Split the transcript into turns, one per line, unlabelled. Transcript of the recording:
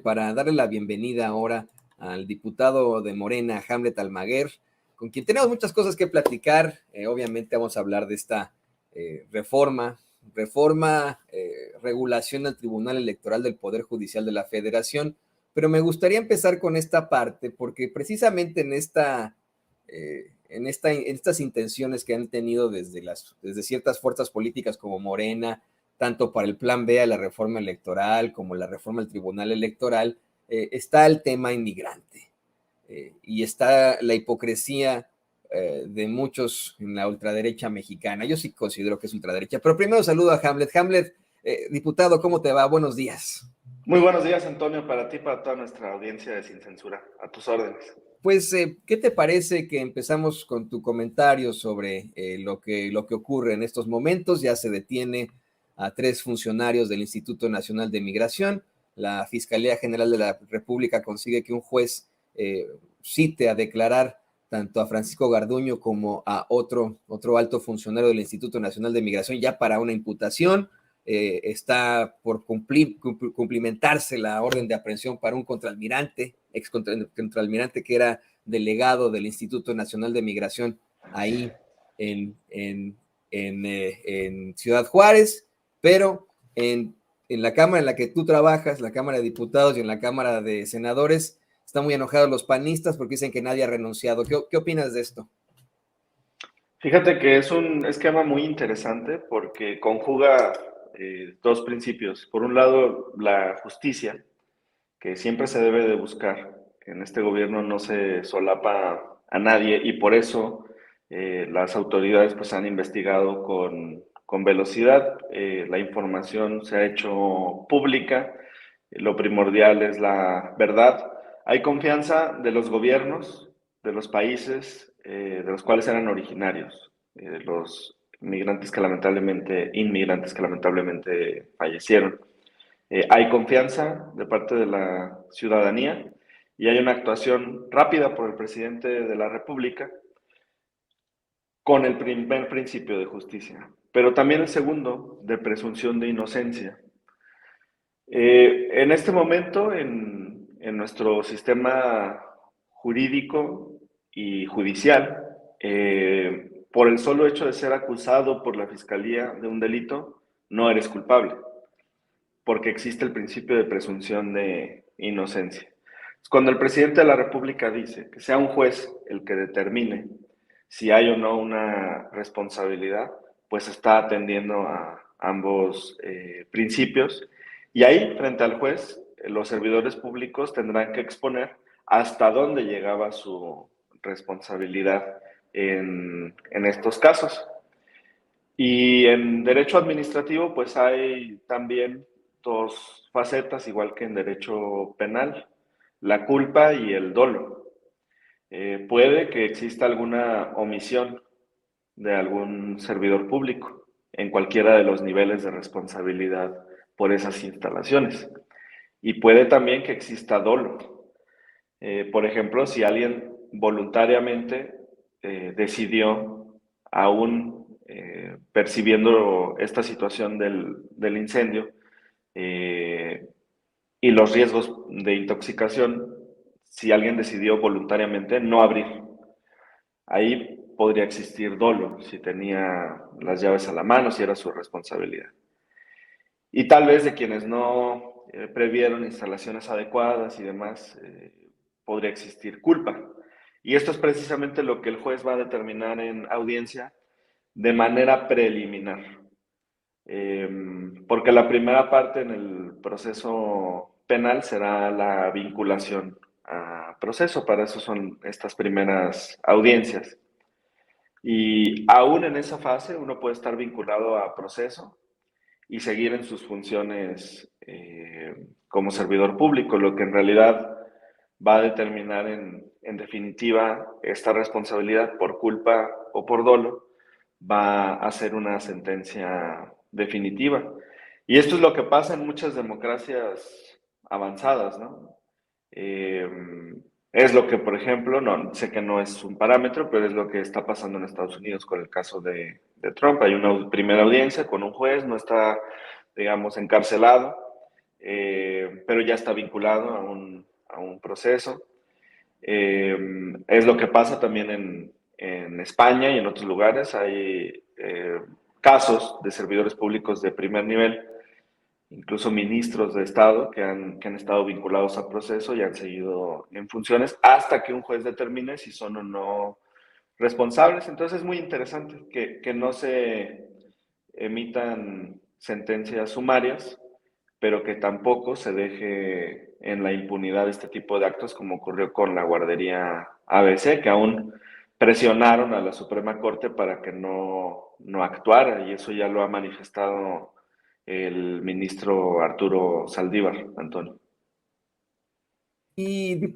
para darle la bienvenida ahora al diputado de Morena, Hamlet Almaguer, con quien tenemos muchas cosas que platicar. Obviamente vamos a hablar de esta reforma, regulación del Tribunal Electoral del Poder Judicial de la Federación, pero me gustaría empezar con esta parte, porque precisamente en estas intenciones que han tenido desde ciertas fuerzas políticas como Morena, tanto para el plan B a la reforma electoral como la reforma del Tribunal Electoral, está el tema inmigrante y está la hipocresía de muchos en la ultraderecha mexicana. Yo sí considero que es ultraderecha, pero primero saludo a Hamlet. Hamlet, diputado, ¿cómo te va? Buenos días.
Muy buenos días, Antonio, para ti y para toda nuestra audiencia de Sin Censura. A tus órdenes.
Pues, ¿qué te parece que empezamos con tu comentario sobre lo que ocurre en estos momentos? Ya se detiene a 3 funcionarios del Instituto Nacional de Migración. La Fiscalía General de la República consigue que un juez cite a declarar tanto a Francisco Garduño como a otro alto funcionario del Instituto Nacional de Migración ya para una imputación. Está por cumplimentarse la orden de aprehensión para un contraalmirante, ex contraalmirante que era delegado del Instituto Nacional de Migración ahí en Ciudad Juárez, pero en la Cámara en la que tú trabajas, la Cámara de Diputados y en la Cámara de Senadores, están muy enojados los panistas porque dicen que nadie ha renunciado. ¿Qué opinas de esto?
Fíjate que es un esquema muy interesante porque conjuga dos principios. Por un lado, la justicia, que siempre se debe de buscar. En este gobierno no se solapa a nadie y por eso las autoridades pues han investigado con velocidad. La información se ha hecho pública. Lo primordial es la verdad. Hay confianza de los gobiernos, de los países de los cuales eran originarios, los inmigrantes que lamentablemente fallecieron. Hay confianza de parte de la ciudadanía y hay una actuación rápida por el presidente de la República con el primer principio de justicia, pero también el segundo de presunción de inocencia. En este momento, en nuestro sistema jurídico y judicial, por el solo hecho de ser acusado por la Fiscalía de un delito, no eres culpable, porque existe el principio de presunción de inocencia. Cuando el presidente de la República dice que sea un juez el que determine si hay o no una responsabilidad, pues está atendiendo a ambos principios. Y ahí, frente al juez, los servidores públicos tendrán que exponer hasta dónde llegaba su responsabilidad en estos casos. Y en derecho administrativo, pues hay también dos facetas, igual que en derecho penal, la culpa y el dolo. Puede que exista alguna omisión de algún servidor público en cualquiera de los niveles de responsabilidad por esas instalaciones. Y puede también que exista dolo. Por ejemplo, si alguien voluntariamente decidió, aún percibiendo esta situación del incendio y los riesgos de intoxicación, si alguien decidió voluntariamente no abrir, ahí podría existir dolo, si tenía las llaves a la mano, si era su responsabilidad. Y tal vez de quienes no previeron instalaciones adecuadas y demás, podría existir culpa. Y esto es precisamente lo que el juez va a determinar en audiencia de manera preliminar. Porque la primera parte en el proceso penal será la vinculación a proceso, para eso son estas primeras audiencias. Y aún en esa fase uno puede estar vinculado a proceso y seguir en sus funciones como servidor público, lo que en realidad va a determinar en definitiva esta responsabilidad por culpa o por dolo, va a ser una sentencia definitiva. Y esto es lo que pasa en muchas democracias avanzadas, ¿no? Es lo que, por ejemplo, no sé que no es un parámetro, pero es lo que está pasando en Estados Unidos con el caso de Trump. Hay una primera audiencia con un juez, no está, digamos, encarcelado, pero ya está vinculado a un proceso. Es lo que pasa también en España y en otros lugares. Hay casos de servidores públicos de primer nivel, incluso ministros de Estado que han estado vinculados al proceso y han seguido en funciones hasta que un juez determine si son o no responsables. Entonces es muy interesante que no se emitan sentencias sumarias, pero que tampoco se deje en la impunidad este tipo de actos como ocurrió con la guardería ABC, que aún presionaron a la Suprema Corte para que no actuara, y eso ya lo ha manifestado el ministro Arturo Saldívar, Antonio.
Y